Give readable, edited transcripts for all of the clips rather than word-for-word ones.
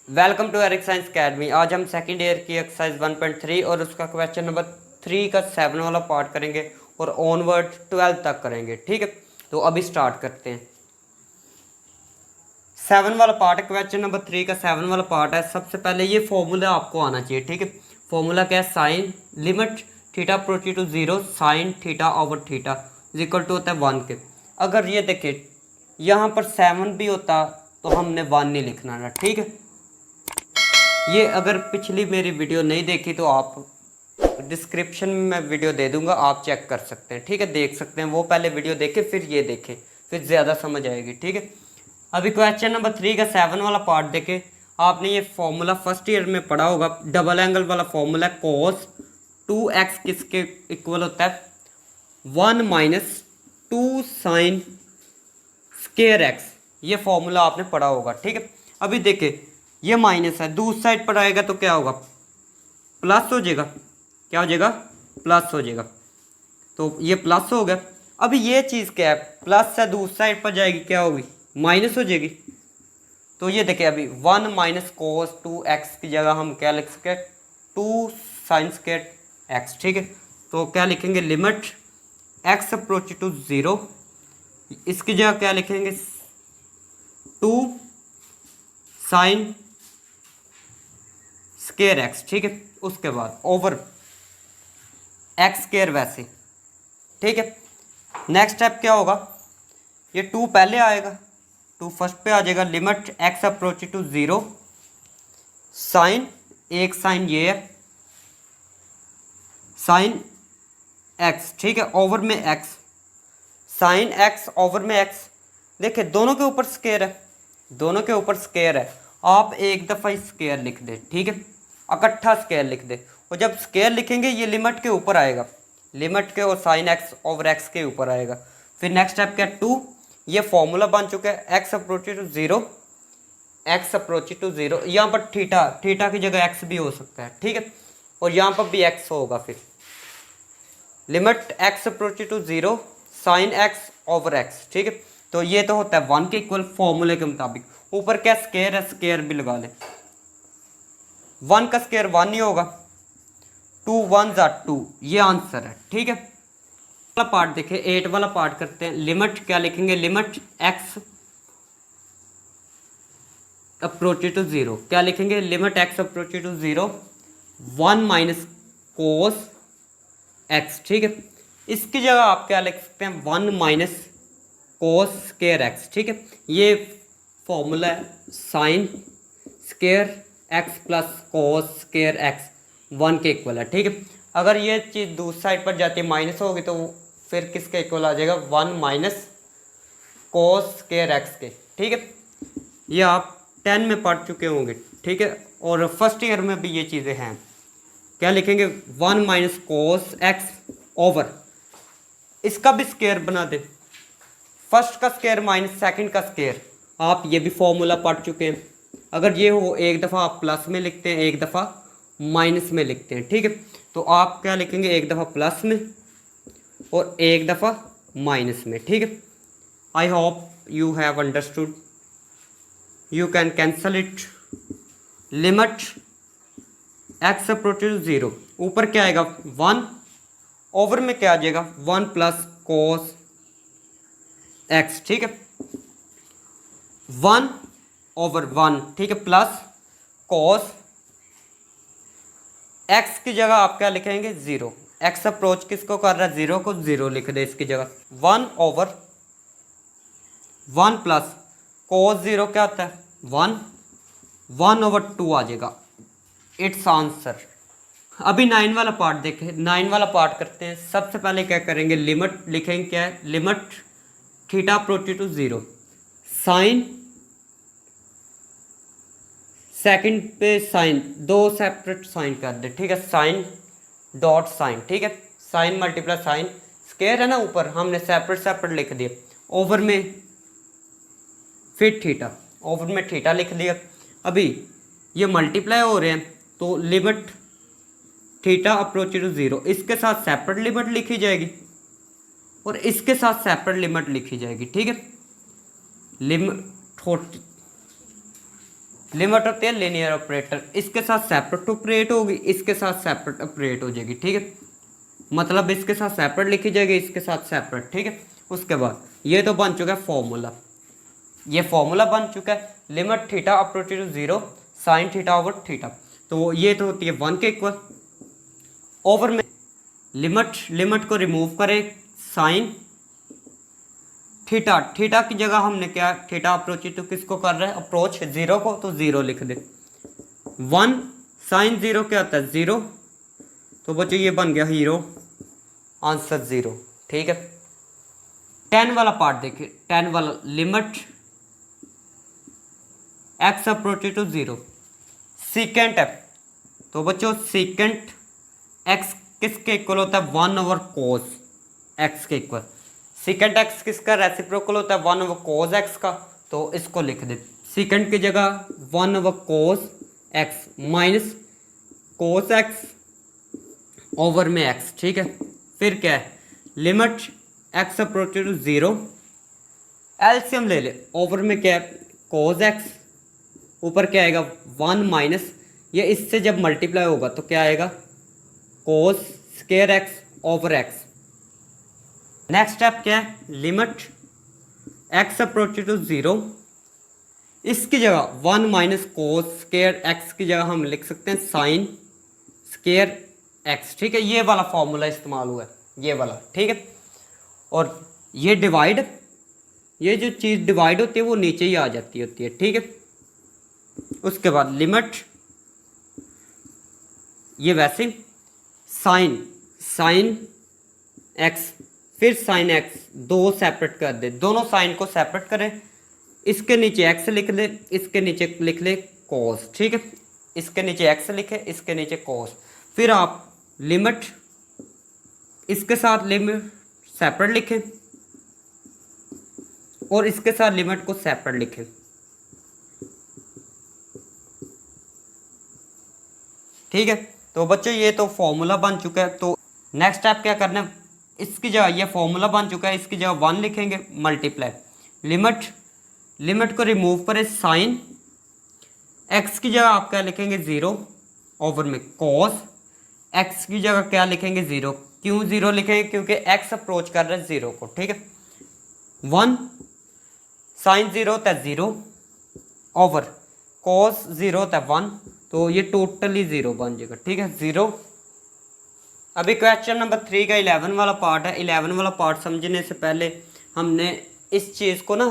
Welcome to Eric science academy. आज हम second year की एक्सरसाइज 1.3 और उसका क्वेश्चन नंबर 3 का 7 वाला पार्ट करेंगे और ऑनवर्ड 12 तक करेंगे। ठीक है, तो अभी स्टार्ट करते हैं। 7 वाला पार्ट है, क्वेश्चन नंबर 3 का 7 वाला पार्ट है। सबसे पहले ये फॉर्मूला आपको आना चाहिए। ठीक है, फॉर्मूला क्या है? Sine limit theta approach to 0 sine theta over theta is equal to होता है 1 के। अगर ये देखें यहाँ पर 7 भी होता तो हमने 1 नहीं लिखना था। ठीक है, ये अगर पिछली मेरी वीडियो नहीं देखी तो आप डिस्क्रिप्शन में मैं वीडियो दे दूंगा, आप चेक कर सकते हैं। ठीक है, देख सकते हैं, वो पहले वीडियो देखें फिर ये देखें, फिर ज़्यादा समझ आएगी। ठीक है, अभी क्वेश्चन नंबर 3 का 7 वाला पार्ट देखें। आपने ये फॉर्मूला फर्स्ट ईयर में पढ़ा होगा, डबल एंगल वाला फॉर्मूला कोस 2x किसके इक्वल होता है? 1 माइनस 2 साइन स्केयर एक्स। ये फॉर्मूला आपने पढ़ा होगा। ठीक है, अभी देखिए ये माइनस है, दूसरी साइड पर आएगा तो क्या होगा? प्लस हो जाएगा। क्या हो जाएगा? प्लस हो जाएगा। तो ये प्लस हो गया। अभी ये चीज़ क्या है? प्लस है, दूसरी साइड पर जाएगी क्या होगी? माइनस हो जाएगी। तो ये देखिए अभी 1 माइनस कोस 2x की जगह हम क्या लिख सकते हैं? 2 साइन स्क्वायर एक्स। ठीक है, तो क्या लिखेंगे? लिमिट x अप्रोच टू 0, इसकी जगह क्या लिखेंगे? 2 साइन स्केयर एक्स। ठीक है, उसके बाद ओवर एक्स स्केयर वैसे। ठीक है, नेक्स्ट स्टेप क्या होगा? ये 2 पहले आएगा, 2 फर्स्ट पे आ जाएगा। Limit x approach to 0 sine, एक साइन ये है साइन एक्स। ठीक है, ओवर में एक्स, साइन एक्स ओवर में एक्स। देखिए दोनों के ऊपर स्केयर है, दोनों के ऊपर स्केयर है। आप एक दफ़ा स्केयर लिख दे। ठीक है, इकट्ठा स्केयर लिख दे, और जब स्केयर लिखेंगे ये लिमिट के ऊपर आएगा, लिमिट के और साइन एक्स ओवर एक्स के ऊपर आएगा। फिर नेक्स्ट स्टेप क्या? 2, ये फॉर्मूला बन चुका है x approach to 0, x approach to 0। यहाँ पर थीटा, थीटा की जगह एक्स भी हो सकता है। ठीक है, और यहाँ पर भी एक्स होगा। फिर limit x approach to 0 sine x over x. ठीक है, तो ये तो होता है 1 के इक्वल फॉर्मूले के मुताबिक। ऊपर क्या स्केयर है? स्केयर भी लगा लें। 1 का स्केयर 1 ही होगा, 2 1 ज़ा 2, ये आंसर है। ठीक है, वाला पार्ट देखें, 8 वाला पार्ट करते हैं। लिमिट क्या लिखेंगे? लिमिट एक्स अप्रोच टू 0, क्या लिखेंगे? Limit x approach to 0 1 minus cos x. ठीक है, इसकी जगह आप क्या लिख सकते हैं? 1 माइनस कोस स्केयर एक्स। ठीक है, ये फॉर्मूला है sine square x plus cos square x 1 के इक्वल है। ठीक है, अगर ये चीज़ दूसरी साइड पर जाती है माइनस होगी तो फिर किसके इक्वल आ जाएगा? 1 माइनस कोस स्केयर एक्स के। ठीक है, ये आप 10 में पढ़ चुके होंगे। ठीक है, और फर्स्ट ईयर में भी ये चीज़ें हैं। क्या लिखेंगे? 1 माइनस कोस एक्स ओवर, इसका भी स्केयर बना दे, फर्स्ट का स्केयर माइनस सेकंड का स्केयर। आप ये भी फॉर्मूला पढ़ चुके हैं। अगर ये हो एक दफ़ा आप प्लस में लिखते हैं, एक दफ़ा माइनस में लिखते हैं। ठीक है, तो आप क्या लिखेंगे? एक दफ़ा प्लस में और एक दफ़ा माइनस में। ठीक है, I hope you have understood. You can cancel it. Limit x approach to 0, ऊपर क्या आएगा? 1, ओवर में क्या आ जाएगा? 1 प्लस कोस एक्स। ठीक है, 1 ओवर 1। ठीक है, प्लस कोस एक्स की जगह आप क्या लिखेंगे? 0। एक्स अप्रोच किसको कर रहा है? 0 को, 0 लिख दे इसकी जगह। 1 ओवर 1 प्लस कोस 0 क्या होता है? 1, 1 ओवर 2 आ जाएगा। It's answer. अभी 9 वाला पार्ट देखें, 9 वाला पार्ट करते हैं। सबसे पहले क्या करेंगे? लिमिट लिखेंगे। क्या है? Limit theta approach to 0 sine, second पे साइन, दो सेपरेट साइन कर दे। ठीक है, साइन डॉट साइन। ठीक है, साइन मल्टीप्लाई साइन, स्केयर है ना ऊपर, हमने सेपरेट सेपरेट लिख दिया। ओवर में फिर थीटा, ओवर में थीटा लिख दिया। अभी ये मल्टीप्लाई हो रहे हैं तो लिमिट थीटा अप्रोच टू 0, इसके साथ सेपरेट लिमिट लिखी जाएगी और इसके साथ सेपरेट लिमिट लिखी जाएगी। ठीक है, लिमिट लिमिट होती है लीनियर ऑपरेटर, इसके साथ सेपरेट ऑपरेट होगी, इसके साथ सेपरेट ऑपरेट हो जाएगी, ठीक है। मतलब इसके साथ सेपरेट लिखी जाएगी, इसके साथ सेपरेट, ठीक है। उसके बाद ये तो बन चुका है फॉर्मूला, ये फॉर्मूला बन चुका है limit theta approach to zero sine theta over theta. तो ये तो होती है 1 के इक्वल। ओवर में लिमिट को रिमूव करें, साइन थीटा, थीटा की जगह हमने क्या, थीटा अप्रोच टू किसको कर रहे हैं, अप्रोच जीरो को, तो जीरो लिख दे। 1 साइन जीरो क्या होता है, जीरो, तो बच्चों ये बन गया हीरो, आंसर जीरो, ठीक है। 10 वाला पार्ट देखिए, 10 वाला limit x approach to zero, secant है, तो बच्चों सीकेंट एक्स किसके इक्वल होता है, 1 ओवर कोस एक्स के इक्वल। सीकेंट एक्स किसका रेसिप्रोकल होता है, 1 ओवर कोस एक्स का, तो इसको लिख दे, सीकेंट की जगह 1 over cos x minus cos x over में एक्स, ठीक है। फिर क्या है, limit x approach to zero, LCM ले ले, ओवर में क्या है कोस एक्स, ऊपर क्या आएगा 1 माइनस, ये इससे जब मल्टीप्लाई होगा तो क्या आएगा cos square x over x. Next step क्या है, limit x approach to zero, इसकी जगह 1 माइनस कोस स्क्वायर एक्स की जगह हम लिख सकते हैं साइन स्क्वायर एक्स, ठीक है। ये वाला फॉर्मूला इस्तेमाल हुआ है, ये वाला, ठीक है। और ये डिवाइड, ये जो चीज़ डिवाइड होती है वो नीचे ही आ जाती होती है, ठीक है। उसके बाद लिमिट, ये वैसे साइन साइन एक्स फिर साइन एक्स, दो सेपरेट कर दे, दोनों साइन को सेपरेट करें, इसके नीचे एक्स लिख ले, इसके नीचे लिख ले कॉस, ठीक है। इसके नीचे एक्स लिखे, इसके नीचे कॉस, फिर आप लिमिट इसके साथ लिमिट सेपरेट लिखें और इसके साथ लिमिट को सेपरेट लिखें, ठीक है। तो बच्चों ये तो फॉर्मूला बन चुका है। तो नेक्स्ट स्टेप क्या करना है, इसकी जगह ये फॉर्मूला बन चुका है, इसकी जगह 1 लिखेंगे, मल्टीप्लाई लिमिट को रिमूव करें, साइन एक्स की जगह आप क्या लिखेंगे 0 ओवर में कॉस एक्स की जगह क्या लिखेंगे 0। क्यों 0 लिखेंगे, क्योंकि एक्स अप्रोच कर रहा है 0 को, ठीक है। 1 साइन 0 होता है 0 ओवर कॉस 0 होता है 1, तो ये टोटली 0 बन जाएगा, ठीक है, 0। अभी क्वेश्चन नंबर 3 का 11 वाला पार्ट है। 11 वाला पार्ट समझने से पहले हमने इस चीज़ को ना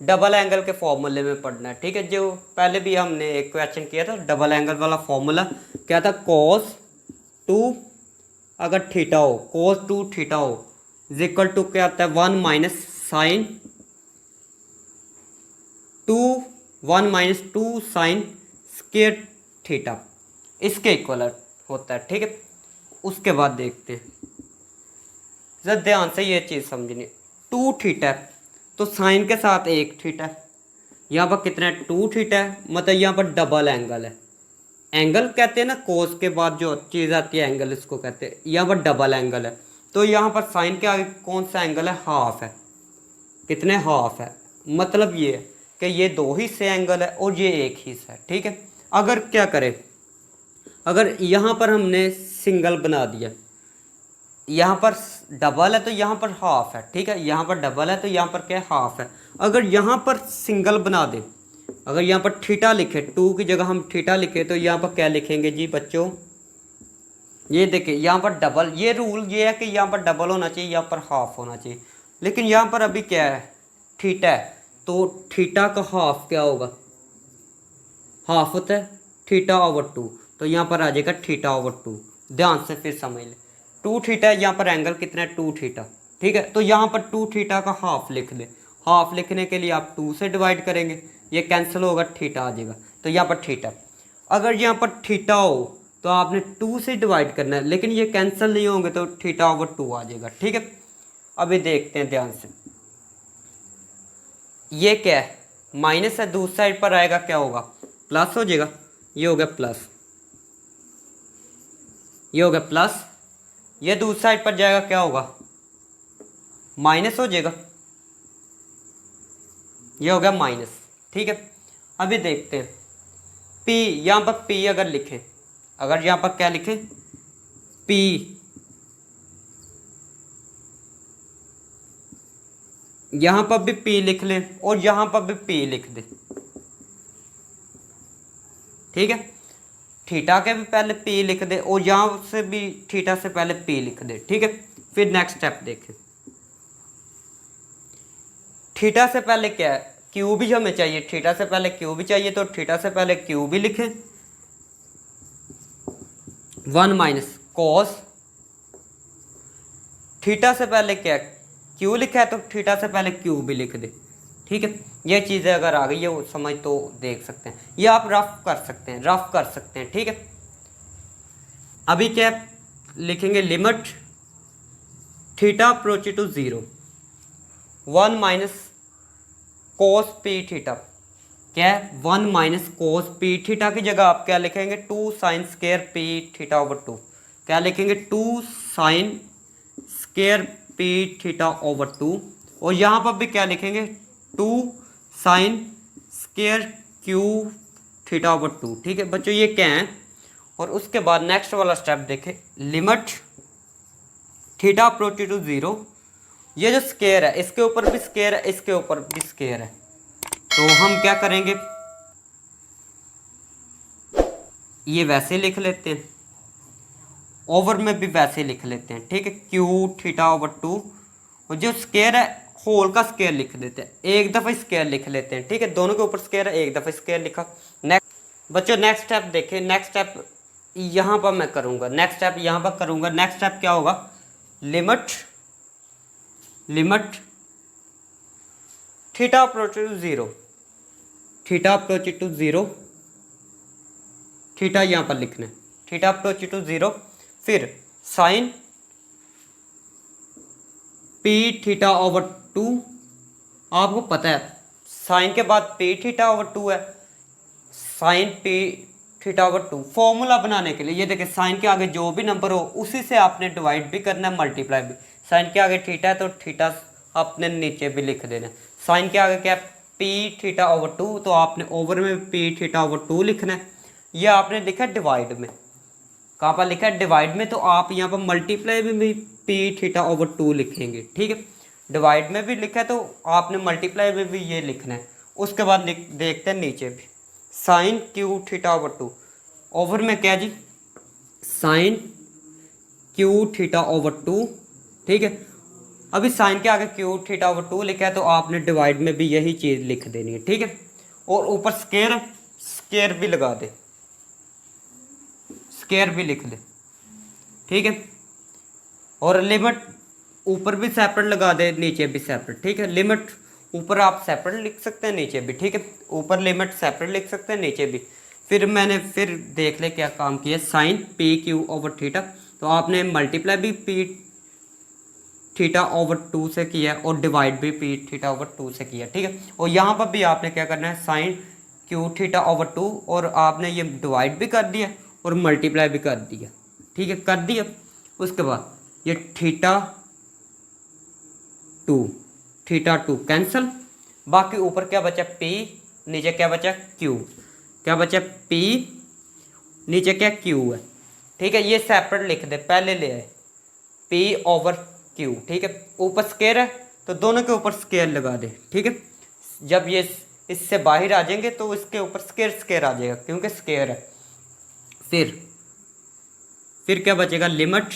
डबल एंगल के फॉर्मूले में पढ़ना है, ठीक है। जो पहले भी हमने एक क्वेश्चन किया था डबल एंगल वाला फॉर्मूला क्या था, cos 2 अगर थीटा हो, cos 2 थीटा हो इज इक्वल टू क्या आता है 1 minus sine 2 sine square theta, इसके इक्वल होता है, ठीक है। उसके बाद देखते हैं, जरा ध्यान से ये चीज़ समझनी, 2 थीटा है तो साइन के साथ 1 थीटा है, यहाँ पर कितना है 2 थीटा है, मतलब यहाँ पर डबल एंगल है। एंगल कहते हैं ना कोस के बाद जो चीज़ आती है एंगल, इसको कहते हैं, यहाँ पर डबल एंगल है। तो यहाँ पर साइन के आगे कौन सा एंगल है, हाफ है, कितने हाफ है, मतलब ये है कि ये 2 हिस्से एंगल है और ये 1 हिस्सा है, ठीक है। अगर क्या करें, अगर यहाँ पर हमने सिंगल बना दिया, यहाँ पर डबल है तो यहाँ पर हाफ है, ठीक है, यहाँ पर डबल है तो यहाँ पर क्या है हाफ है। अगर यहाँ पर सिंगल बना दें, अगर यहाँ पर थीटा लिखे, 2 की जगह हम थीटा लिखे, तो यहाँ पर क्या लिखेंगे जी बच्चों, ये देखिए यहाँ पर डबल, ये रूल ये है कि यहाँ पर डबल होना चाहिए, यहाँ पर हाफ होना चाहिए, लेकिन यहाँ पर अभी क्या है थीटा है, तो थीटा का हाफ क्या होगा, हाफ होता है थीटा ओवर 2, तो यहाँ पर आ जाएगा थीटा ओवर 2। ध्यान से फिर समझ ले, 2 थीटा है, यहाँ पर एंगल कितना है 2 थीटा, ठीक है। तो यहाँ पर 2 थीटा का हाफ लिख ले, हाफ लिखने के लिए आप 2 से डिवाइड करेंगे, ये कैंसिल होगा, थीटा आ जाएगा, तो यहाँ पर थीटा। अगर यहाँ पर थीटा हो तो आपने 2 से डिवाइड करना है, लेकिन ये कैंसिल नहीं होंगे तो थीटा ओवर 2 आ जाएगा, ठीक है। अभी देखते हैं ध्यान से, ये क्या है माइनस है, दूसरी साइड पर आएगा क्या होगा प्लस हो जाएगा, ये हो गया प्लस, ये हो गया प्लस, ये दूसरी साइड पर जाएगा क्या होगा माइनस हो जाएगा, ये हो गया माइनस, ठीक है। अभी देखते हैं पी, यहाँ पर पी अगर लिखें, अगर यहाँ पर क्या लिखें पी, यहाँ पर भी पी लिख लें और यहाँ पर भी पी लिख दें, ठीक है। थीटा के भी पहले पी लिख दे और यहाँ से भी थीटा से पहले पी लिख दे, ठीक है। फिर नेक्स्ट स्टेप देखें, थीटा से पहले क्या है, क्यू भी हमें चाहिए, थीटा से पहले क्यू भी चाहिए, तो थीटा से पहले क्यू भी लिखें, 1 माइनस कॉस, थीटा से पहले क्या क्यू लिखा है तो थीटा से पहले क्यू भी लिख दे, ठीक है। ये चीज़ें अगर आ गई है वो समझ तो देख सकते हैं, ये आप रफ कर सकते हैं, रफ कर सकते हैं, ठीक है। अभी क्या लिखेंगे, limit theta approach to 0, 1 minus cos P theta, क्या है 1 माइनस कोस पी थीटा की जगह आप क्या लिखेंगे 2 sine square P theta over 2, क्या लिखेंगे 2 sine square P theta over 2, और यहाँ पर भी क्या लिखेंगे 2 sine square Q theta over 2, ठीक है बच्चों, ये क्या है। और उसके बाद नेक्स्ट वाला स्टेप देखें, लिमिट थीटा अप्रोच टू 0, ये जो स्क्वायर है इसके ऊपर भी स्क्वायर है, इसके ऊपर भी स्क्वायर है, तो हम क्या करेंगे, ये वैसे लिख लेते हैं, ओवर में भी वैसे लिख लेते हैं, ठीक है, क्यू थीटा ओवर 2, और जो स्क्वायर है होल का स्क्वायर लिख देते हैं, एक दफ़ा स्क्वायर लिख लेते हैं, ठीक है, दोनों के ऊपर स्क्वायर है, एक दफ़ा स्क्वायर लिखा। नेक्स्ट बच्चों नेक्स्ट स्टेप देखें, नेक्स्ट स्टेप यहाँ पर मैं करूँगा, नेक्स्ट स्टेप यहाँ पर करूँगा, नेक्स्ट स्टेप क्या होगा, limit theta approach to 0, theta approach to 0, theta यहाँ पर लिखना है, थीटा अप्रोच टू 0, फिर साइन पी थीटा ओवर 2, आपको पता है साइन के बाद पी थीटा ओवर 2 है, sine P theta over 2, formula बनाने के लिए ये देखिए साइन के आगे जो भी नंबर हो उसी से आपने डिवाइड भी करना है, मल्टीप्लाई भी, साइन के आगे थीटा है तो थीटा आपने नीचे भी लिख देना है, साइन के आगे क्या है पी थीटा ओवर 2, तो आपने ओवर में पी थीटा ओवर 2 लिखना है, ये आपने लिखा है डिवाइड में, कहाँ पर लिखा है डिवाइड में, तो आप यहाँ पर मल्टीप्लाई में भी पी थीटा ओवर 2 लिखेंगे, ठीक है, डिवाइड में भी लिखा है तो आपने मल्टीप्लाई में भी ये लिखना है। उसके बाद देखते हैं नीचे भी, sine Q theta over 2, over में क्या जी साइन क्यू थीटा ओवर 2, ठीक है, अभी साइन के आगे क्यू थीटा ओवर 2 लिखा है तो आपने डिवाइड में भी यही चीज़ लिख देनी है, ठीक है, और ऊपर स्क्वायर है, स्क्वायर भी लगा दे, स्क्वायर भी लिख दे, ठीक है, और लिमिट ऊपर भी सेपरेट लगा दे, नीचे भी सेपरेट, ठीक है, लिमिट ऊपर आप सेपरेट लिख सकते हैं, नीचे भी, ठीक है, ऊपर लिमिट सेपरेट लिख सकते हैं, नीचे भी। फिर मैंने फिर देख ले क्या काम किया, sine P Q over theta, तो आपने मल्टीप्लाई भी पी थीटा ओवर 2 से किया और डिवाइड भी पी थीटा ओवर 2 से किया, ठीक है, और यहाँ पर भी आपने क्या करना है साइन क्यू थीटा ओवर 2, और आपने ये डिवाइड भी कर दिया और मल्टीप्लाई भी कर दिया, ठीक है, कर दिया। उसके बाद ये थीटा 2 कैंसिल, बाकी ऊपर क्या बचा पी, नीचे क्या बचा क्यू, क्या बचा पी, नीचे क्या क्यू है, ठीक है, ये सेपरेट लिख दे, पहले ले आए पी ओवर क्यू, ठीक है, ऊपर स्क्वायर है तो दोनों के ऊपर स्क्वायर लगा दे, ठीक है, जब ये इससे बाहर आ जाएंगे तो इसके ऊपर स्क्वायर आ जाएगा क्योंकि स्क्वायर है। फिर क्या बचेगा, लिमिट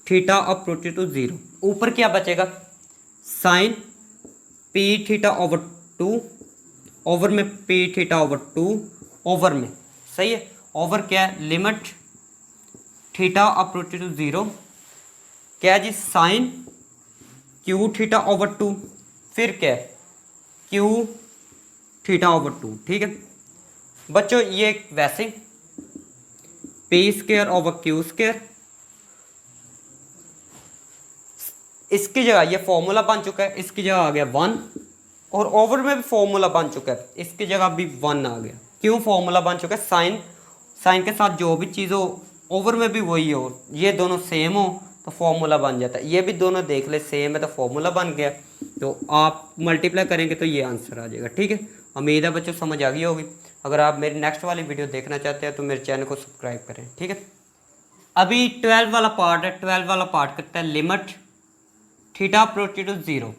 थीटा अप्रोच टू 0, ऊपर क्या बचेगा sine P theta over 2, over में पी थीटा ओवर 2, ओवर में सही है, ओवर क्या है लिमिट थीटा अप्रोच टू 0, क्या है जी साइन क्यू थीटा ओवर 2, फिर क्या है क्यू थीटा ओवर 2, ठीक है बच्चों, ये वैसे P square over Q square, इसकी जगह ये फॉर्मूला बन चुका है, इसकी जगह आ गया 1, और ओवर में भी फॉर्मूला बन चुका है, इसकी जगह भी 1 आ गया, क्यों फॉर्मूला बन चुका है, साइन के साथ जो भी चीज़ हो ओवर में भी वही हो, ये दोनों सेम हो तो फॉर्मूला बन जाता है, ये भी दोनों देख ले सेम है तो फॉर्मूला बन गया, तो आप मल्टीप्लाई करेंगे तो ये आंसर आ जाएगा, ठीक है। उम्मीद है बच्चों समझ आ गई होगी। अगर आप मेरी नेक्स्ट वाली वीडियो देखना चाहते हैं तो मेरे चैनल को सब्सक्राइब करें, ठीक है। अभी 12 वाला पार्ट है। 12 वाला पार्ट करता है limit theta approach to 0।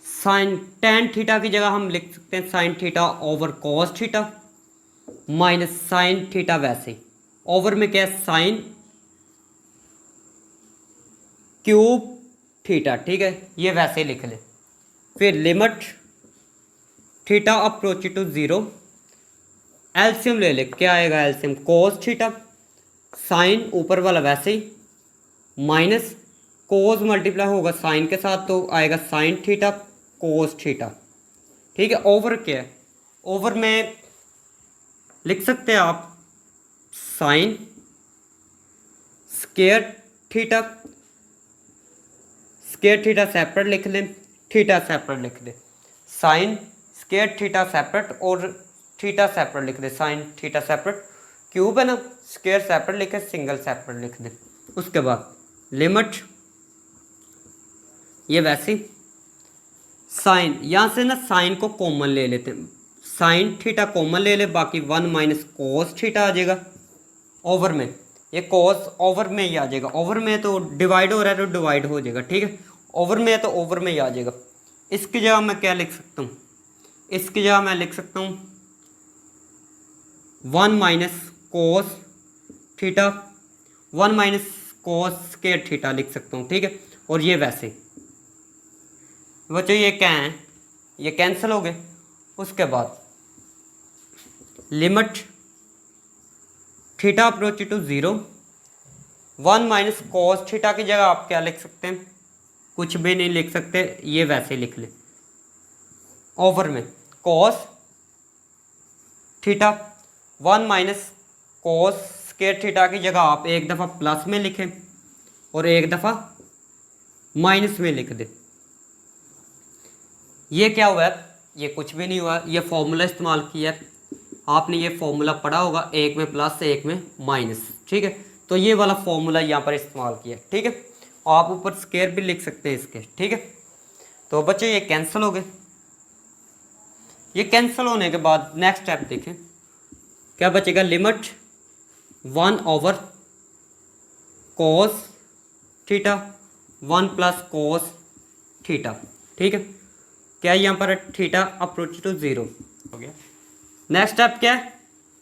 Sine ten theta की जगह हम लिख सकते हैं sine theta over cos theta minus sine theta. वैसे ओवर में क्या है, साइन क्यूब थीटा, ठीक है, ये वैसे लिख ले। फिर limit theta approach to 0, LCM ले ले, क्या आएगा एलसीएम, कोस थीटा साइन ऊपर वाला वैसे ही माइनस कोस मल्टीप्लाई होगा साइन के साथ तो आएगा साइन थीटा कोस थीटा, ठीक है। ओवर क्या है, ओवर में लिख सकते हैं आप sine square theta, square theta separate लिख लें, थीटा सेपरेट लिख दे, साइन स्केयर थीटा सेपरेट और थीटा सेपरेट लिख दे, साइन थीटा सेपरेट, क्यूब है ना, स्केयर सेपरेट लिखे, सिंगल सेपरेट लिख दे। उसके बाद लिमिट ये वैसे साइन, यहाँ से ना साइन को कॉमन ले लेते हैं, साइन थीटा कॉमन ले ले, बाकी 1 माइनस कोस थीटा आ जाएगा। ओवर में ये कोस ओवर में ही आ जाएगा, ओवर में तो डिवाइड हो रहा है तो डिवाइड हो जाएगा, ठीक है। ओवर में है तो ओवर में ही आ जाएगा। इसकी जगह मैं क्या लिख सकता हूँ, इसकी जगह मैं लिख सकता हूँ 1 minus cos theta, 1 minus cos square theta लिख सकता हूँ, ठीक है। और ये वैसे बच्चों ये क्या है, ये कैंसिल हो गए। उसके बाद limit theta approach to 0, 1 minus cos theta की जगह आप क्या लिख सकते हैं, कुछ भी नहीं लिख सकते, ये वैसे लिख ले। ओवर में cos theta 1 minus cos square theta की जगह आप एक दफ़ा प्लस में लिखें और एक दफ़ा माइनस में लिख दे। ये क्या हुआ है, ये कुछ भी नहीं हुआ, ये फॉर्मूला इस्तेमाल किया है आपने, ये फॉर्मूला पढ़ा होगा, एक में प्लस एक में माइनस, ठीक है। तो ये वाला फॉर्मूला यहाँ पर इस्तेमाल किया, ठीक है। आप ऊपर स्क्वायर भी लिख सकते हैं इसके, ठीक है। तो बच्चों ये कैंसिल हो गए। ये कैंसिल होने के बाद नेक्स्ट स्टेप देखें, क्या बचेगा, limit 1 over cos theta 1 plus cos theta, ठीक है। क्या यहाँ पर थीटा अप्रोच टू 0 हो गया। नेक्स्ट स्टेप क्या है,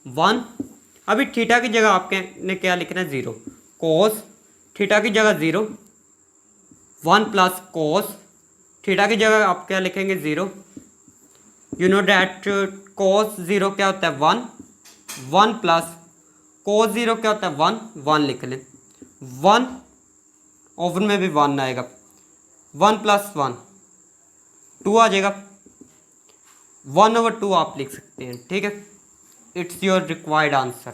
1, अभी थीटा की जगह आपने क्या लिखना है, 0, कोस थीटा की जगह 0, 1 प्लस कोस थीटा की जगह आप क्या लिखेंगे, 0। यू नो डैट कोस 0 क्या होता है, 1, 1 प्लस कोस 0 क्या होता है, 1, 1 लिख लें, 1 ओवर में भी 1 आएगा, 1 प्लस 1 2 आ जाएगा, 1/2 आप लिख सकते हैं, ठीक है। It's your required answer.